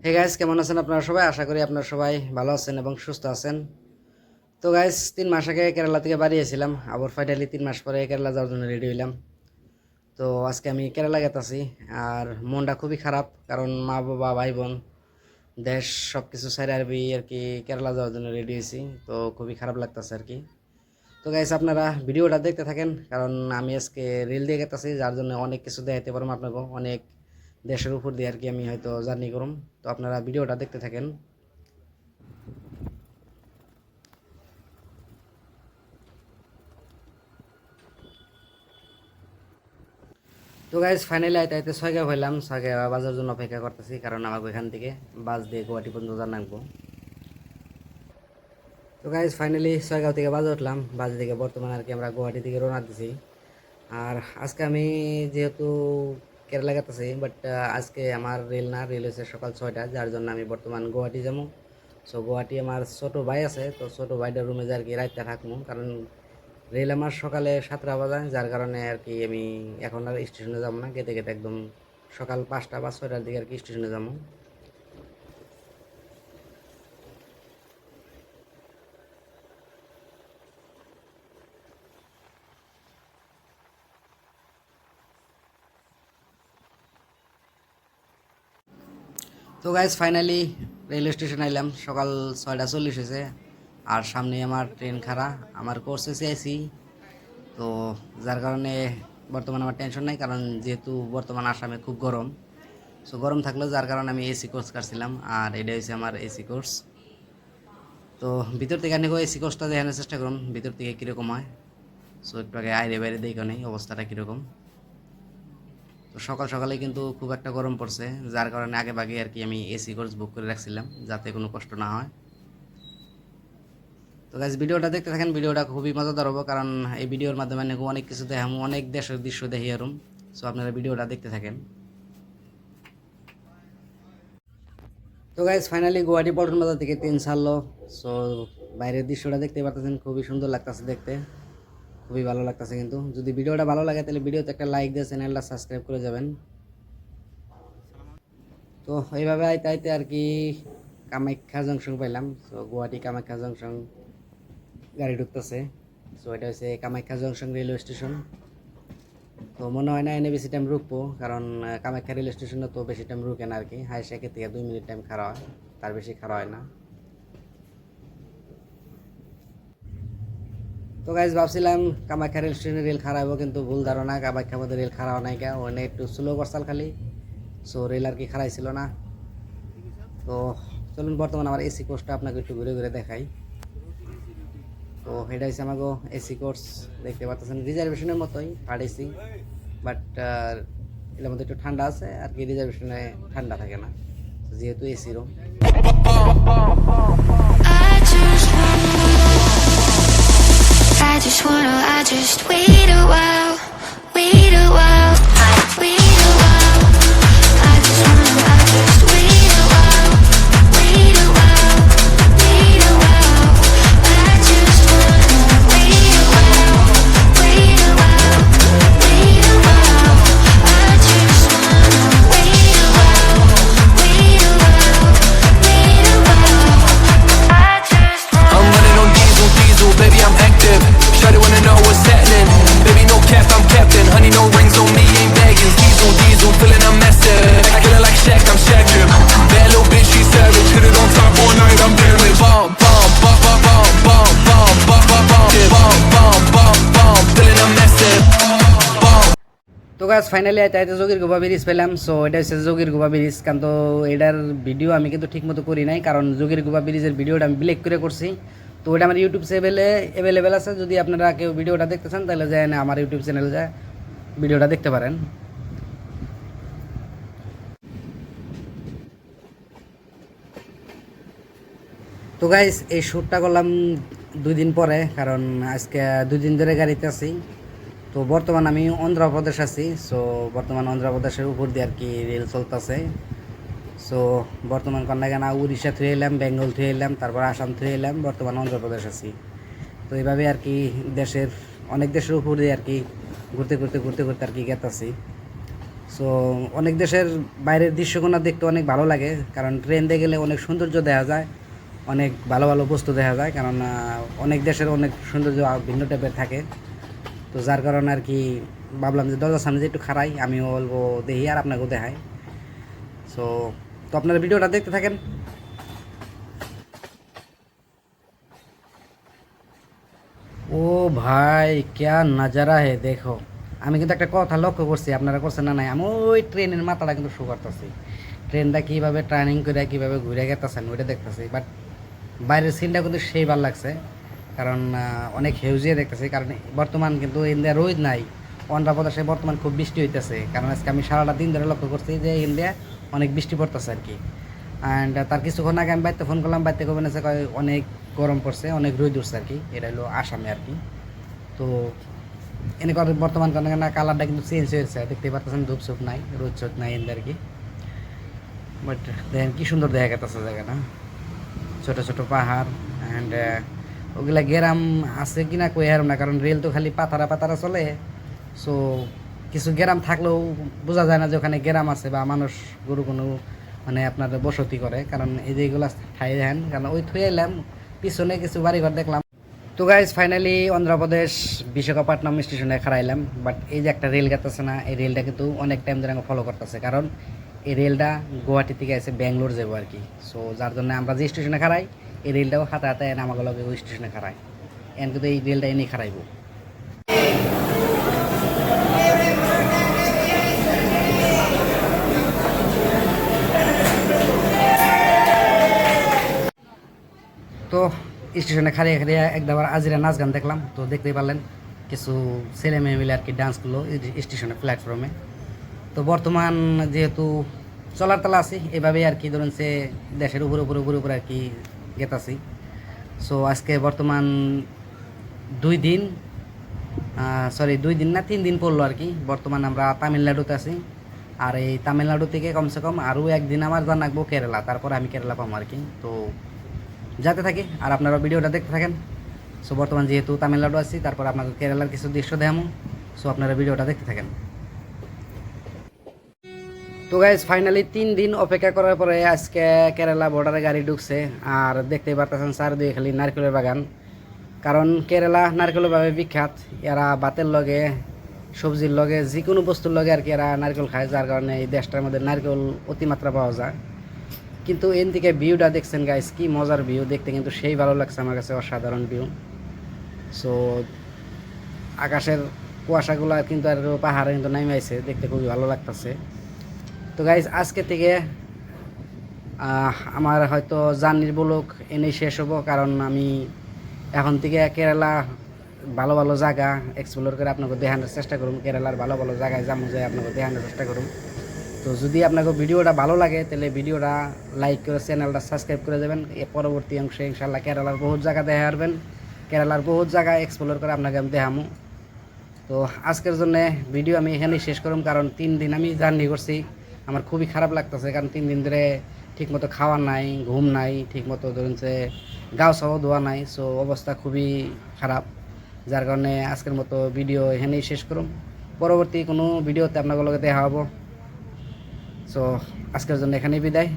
Hey guys, কেমন আছেন আপনারা সবাই? আশা করি আপনারা সবাই ভালো আছেন এবং সুস্থ আছেন। তো গাইস, 3 মাস আগে কেরালা থেকে বাড়িয়েছিলাম, আবার ফাইনালি 3 মাস পরে কেরালা যাওয়ার জন্য রেডি হইলাম। তো আজকে আমি কেরালা গেতাছি, আর মনটা খুবই খারাপ, কারণ মা বাবা ভাই বোন দেশ সব কিছু ছেড়ে আর কি কেরালা যাওয়ার জন্য রেডি হয়েছি। তো খুবই খারাপ লাগতেছে আর কি। তো গাইস, আপনারা ভিডিওটা দেখতে থাকেন, কারণ আমি আজকে রিল দিয়ে গেতাছি, যার জন্য অনেক কিছু দেখাতে পারবো আপনাকে, অনেক দেশের উপর দিয়ে আর কি আমি হয়তো জার্নি করুম। তো আপনারা ভিডিওটা দেখতে থাকেন। তো গাইজ, ফাইনালি আইতে আইতে ছয়গাঁও হইলাম। ছয়গাঁও বাজার জন্য অপেক্ষা করতেছি, কারণ আমাকে এখান থেকে বাস দিয়ে গুয়াহাটি পর্যন্ত জানাবো। তো গাইজ, ফাইনালি ছয়গাঁও থেকে বাজে উঠলাম, বাজে থেকে বর্তমানে আর কি আমরা গুয়াহাটি থেকে রওনা দিছি। আর আজকে আমি যেহেতু কেরালা গেতেছি, বাট আজকে আমার রেল না, রেল হয়েছে সকাল 6টা, যার জন্য আমি বর্তমান গুয়াহাটি যাবো। সো গুয়াহাটি আমার ছোটো ভাই আছে, তো ছোটো ভাইটার রুমে যা আর কি রাইতে থাকবো, কারণ রেল আমার সকালে 7টা বাজায়, যার কারণে আর কি আমি এখন আর স্টেশনে যাবো না, গেতে গেতে একদম সকাল 5টা বা 6টার দিকে আর কি স্টেশনে যাবো। তো গাইজ, ফাইনালি রেলওয়ে স্টেশন আইলাম, সকাল 6টা 40 হয়েছে, আর সামনে আমার ট্রেন খাড়া, আমার কোর্স এসে আইসি। তো যার কারণে বর্তমানে আমার টেনশন নাই, কারণ যেহেতু বর্তমান আসামে খুব গরম। সো গরম থাকলেও যার কারণে আমি এসি কোর্স কাটছিলাম, আর এটা হচ্ছে আমার এসি কোর্স। তো ভিতর থেকে আনি এসি কোর্সটা দেখানোর চেষ্টা করুন, ভিতর থেকে কীরকম হয়। সো একটু আগে আইরে বাইরে দেখে নেই অবস্থাটা কীরকম। তো সকাল সকালে কিন্তু খুব একটা গরম পড়ছে, যার কারণে আগে ভাগে আর কি আমি এসি কোর্স বুক করে রাখছিলাম, যাতে কোনো কষ্ট না হয়। তো গাইজ, ভিডিওটা দেখতে থাকেন, ভিডিওটা খুবই মজাদার হবো, কারণ এই ভিডিওর মাধ্যমে অনেক কিছু দেখাবো, অনেক দেশের দৃশ্য দেখি আরুম। সো আপনারা ভিডিওটা দেখতে থাকেন। তো গাইজ, ফাইনালি গুয়াহাটি পল্টন বাজার থেকে ট্রেন ছাড়লো। সো বাইরের দৃশ্যটা দেখতে পাচ্ছেন, খুবই সুন্দর লাগতেছে দেখতে, খুবই ভালো লাগতেছে। কিন্তু যদি ভিডিওটা ভালো লাগে তাহলে ভিডিওতে একটা লাইক দিয়ে চ্যানেলটা সাবস্ক্রাইব করে যাবেন। তো এইভাবে আইতে আইতে আর কি কামাখ্যা জংশন পাইলাম। সো গুয়াহাটি কামাখ্যা জংশন গাড়ি ঢুকতেছে। সো এটা হচ্ছে কামাখ্যা জংশন রেলওয়ে স্টেশন। তো মনে হয় না এনে বেশি টাইম রুকবো, কারণ কামাখ্যা রেল স্টেশনে তো বেশি টাইম রুকে না আর কি, হাই সেকের থেকে 2 মিনিট টাইম খাড়া হয়, তার বেশি খাড়া হয় না। তো গাইজ, ভাবছিলাম কামাখ্যা রেল স্টেশনে রেল খারাপ হবো, কিন্তু ভুল ধারণা, কামাখ্যা মধ্যে রেল খারাপ নাই কা, ওখানে একটু স্লো করছাল খালি। সো রেল আর কি খারাই ছিল না। তো চলুন বর্তমানে আমার এসি কোর্সটা আপনাকে একটু ঘুরে ঘুরে দেখাই। তো এটা হচ্ছে আমাকে এসি কোর্স, দেখতে পাচ্ছেন রিজার্ভেশনের মতোই থার্ড এসি, বাট এর মধ্যে একটু ঠান্ডা আছে আর কি, রিজার্ভেশনে ঠান্ডা থাকে না, যেহেতু AC room. I just wait a while, wait a while, wait a while. I just wait a while, wait a while, wait a while. I just wanna wait a while, wait a while, wait a while. I just wanna wait a while, wait a while, wait a while. I just wanna. I'm running on diesel, baby, I'm active. Shawty wanna know what's happening. Baby, no cap, I'm captain. Honey, no rings on me, ain't bagging. Diesel, feeling I'm massive. I kill her like Shaq, I'm Shaq Jim. Bad little bitch, she savage. Hit it on top all night, I'm damaged. Bomb, bomb, bomb, bomb, bomb, bomb, bomb, bomb, bomb, bomb, bomb, bomb, bomb, bomb, feeling I'm massive. Bomb. তো গাছ, finally আইতে আইতে যোগীর গোবা bridge পেলাম। So এটা হচ্ছে যোগীর গোবা bridge, কিন্তু এটার ভিডিও আমি কিন্তু ঠিক মতো করি নাই, কারণ যোগীর গোবা ব্রিজের ভিডিওটা আমি ব্লেক করে করছি। তো ওটা আমার ইউটিউব চ্যানেলে অ্যাভেলেবেল আছে, যদি আপনারা কেউ ভিডিওটা দেখতে চান তাহলে যায় না আমার ইউটিউব চ্যানেলে যায় ভিডিওটা দেখতে পারেন। তো গাইস, এই শ্যুটটা করলাম 2 দিন পরে, কারণ আজকে 2 দিন ধরে গাড়িতে আছি। তো বর্তমান আমি অন্ধ্রপ্রদেশ আছি। সো বর্তমান অন্ধ্রপ্রদেশের উপর দিয়ে আর কি রেল চলতেছে। সো বর্তমান কন্যাগানা উড়িষ্যা থুয়ে এলাম, বেঙ্গল থুয়ে এলাম, তারপর আসাম থুয়ে এলাম, বর্তমান অন্ধ্রপ্রদেশ আছি। তো এইভাবে আর কি অনেক দেশের উপর দিয়ে আর কি ঘুরতে ঘুরতে আর কি গেতাছি। সো অনেক দেশের বাইরের দৃশ্যগুলো দেখতে অনেক ভালো লাগে, কারণ ট্রেন দিয়ে গেলে অনেক সৌন্দর্য দেখা যায়, অনেক ভালো ভালো বস্তু দেখা যায়, কারণ অনেক দেশের অনেক সৌন্দর্য ভিন্ন টাইপের থাকে। তো যার কারণে আর কি ভাবলাম যে দরজার সামনে যে একটু খাড়াই, আমিও বলবো দেখি আর আপনাকেও দেখাই। সো তো আপনারা ভিডিওটা দেখতে থাকেন। ও ভাই ক্যা নাজারা হে দেখো। আমি কিন্তু একটা কথা লক্ষ্য করছি, আপনারা করছেন না নাই, আমি ওই ট্রেনের মাথাটা কিন্তু শো করতেছি, ট্রেনটা কীভাবে টার্নিং করে কীভাবে ঘুরে গেতেছেন ওইটা দেখতেছি। বাট বাইরের সিনটা কিন্তু সেই ভালো লাগছে, কারণ অনেক হেউজিয়ে দেখতেছি, কারণ বর্তমান কিন্তু ইন্ডিয়া রোদ নাই, অন্ধ্রপ্রদেশে বর্তমান খুব বৃষ্টি হইতেছে, কারণ আজকে আমি সারাটা দিন ধরে লক্ষ্য করছি যে ইন্ডিয়া অনেক বৃষ্টি পড়তেছে আর কি। অ্যান্ড তার কিছুক্ষণ আগে আমি বাড়িতে ফোন করলাম, বাড়িতে করবেন আছে অনেক গরম পড়ছে, অনেক রোদ উঠছে আর কি, এটা হলো আসামে আর কি। তো এনে করে বর্তমান না কালারটা কিন্তু চেঞ্জ হয়েছে, দেখতে পাচ্ছেন ধূপ সুপ নাই, রোদ চোদ নাই এনে আর কি। বাট দেখেন কি সুন্দর দেখা গেছে জায়গাটা, ছোট ছোট পাহাড়। অ্যান্ড ওগুলা গ্রাম আছে কিনা কই হারম না, কারণ রেল তো খালি পাতারা পাতারা চলে। সো কিছু গ্রাম থাকলেও বোঝা যায় না যে ওখানে গ্রাম আছে বা মানুষ গরু কোনো মানে আপনার বসতি করে, কারণ এই যে এগুলো ঠাই দেখেন, কারণ ওই থুয়ে এলাম পিছনে কিছু বাড়িঘর দেখলাম। তো গাইজ ফাইনালি অন্ধ্রপ্রদেশ বিশাখাপট্টনম স্টেশনে খারাইলাম। বাট এই যে একটা রেল গেতেছে না, এই রেলটা কিন্তু অনেক টাইম ধরে ফলো করতেছে, কারণ এই রেলটা গুয়াহাটি থেকে এসে ব্যাঙ্গালোর যাবো আর কি। সো যার জন্য আমরা যে স্টেশনে খারাই, এই রেলটাও হাতে হাতে এনে আমাকে লগে ওই স্টেশনে খারাই, এন কিন্তু এই রেলটা এনেই খারাইব। তো স্টেশনে খারিয়ে খারিয়ে একবার আজিরা নাচ গান দেখলাম। তো দেখতেই পারলেন কিছু ছেলে মেয়ে মিলে আর কি ডান্স করলো স্টেশনে প্ল্যাটফর্মে। তো বর্তমান যেহেতু চলার তালা আছি, এভাবেই আর কি ধরুন সে দেশের উপরে উপরে উপরে উপরে আর কি গেতাছি। সো আজকে বর্তমান 2 দিন না 3 দিন পড়লো আর কি। বর্তমান আমরা তামিলনাড়ুতে আছি, আর এই তামিলনাড়ু থেকে কমসে কম আরও একদিন আমার জান রাখবো কেরালা, তারপর আমি কেরালা পাবো আর কি। তো যাতে থাকি আর আপনারা ভিডিওটা দেখতে থাকেন। সো বর্তমান যেহেতু তামিলনাড়ু আছি, তারপর আপনাদের কেরালার কিছু দৃশ্য দেখামো। সো আপনারা ভিডিওটা দেখতে থাকেন। তো গাইজ ফাইনালি 3 দিন অপেক্ষা করার পরে আজকে কেরালা বর্ডারে গাড়ি ঢুকছে, আর দেখতেই পারতেছেন চারদিকে খালি নারকেলের বাগান, কারণ কেরালা নারকেলের ভাবে বিখ্যাত। এরা ভাতের লগে, সবজির লগে, যে কোনো বস্তুর লগে আর কি এরা নারকেল খায়, যার কারণে এই দেশটার মধ্যে নারকেল অতিমাত্রা পাওয়া যায়। কিন্তু এন থেকে ভিউটা দেখছেন গাইস, কি মজার ভিউ, দেখতে কিন্তু সেই ভালো লাগছে আমার কাছে, অসাধারণ ভিউ। সো আকাশের কুয়াশাগুলো কিন্তু আর পাহাড়ে কিন্তু নামে আইছে, দেখতে খুবই ভালো লাগতেছে। তো গাইস আজকে থেকে আমার হয়তো জার্নির ব্লগ এনেই শেষ হবো, কারণ আমি এখন থেকে কেরালা ভালো ভালো জায়গা এক্সপ্লোর করে আপনাকে দেখানোর চেষ্টা করুন, কেরালার ভালো ভালো জায়গায় যাবো যে আপনাকে দেখানোর চেষ্টা করুন। তো যদি আপনাকে ভিডিওটা ভালো লাগে তাহলে ভিডিওটা লাইক করে চ্যানেলটা সাবস্ক্রাইব করে দেবেন। এর পরবর্তী অংশে ইনশাল্লাহ কেরালার বহুত জায়গা দেখা পারবেন, কেরালার বহুত জায়গা এক্সপ্লোর করে আপনাকে আমি দেখামো। তো আজকের জন্য ভিডিও আমি এখানেই শেষ করুম, কারণ 3 দিন আমি জার্নি করছি, আমার খুবই খারাপ লাগতেছে, কারণ 3 দিন ধরে ঠিকমতো খাওয়া নাই, ঘুম নাই, ঠিকমতো ধরুন যে গাও সাও ধোয়া নাই। সো অবস্থা খুবই খারাপ, যার কারণে আজকের মতো ভিডিও এখানেই শেষ করুম। পরবর্তী কোনো ভিডিওতে আপনাদের লগে দেখা হবো। সো আজকের জন্য এখানেই বিদায়।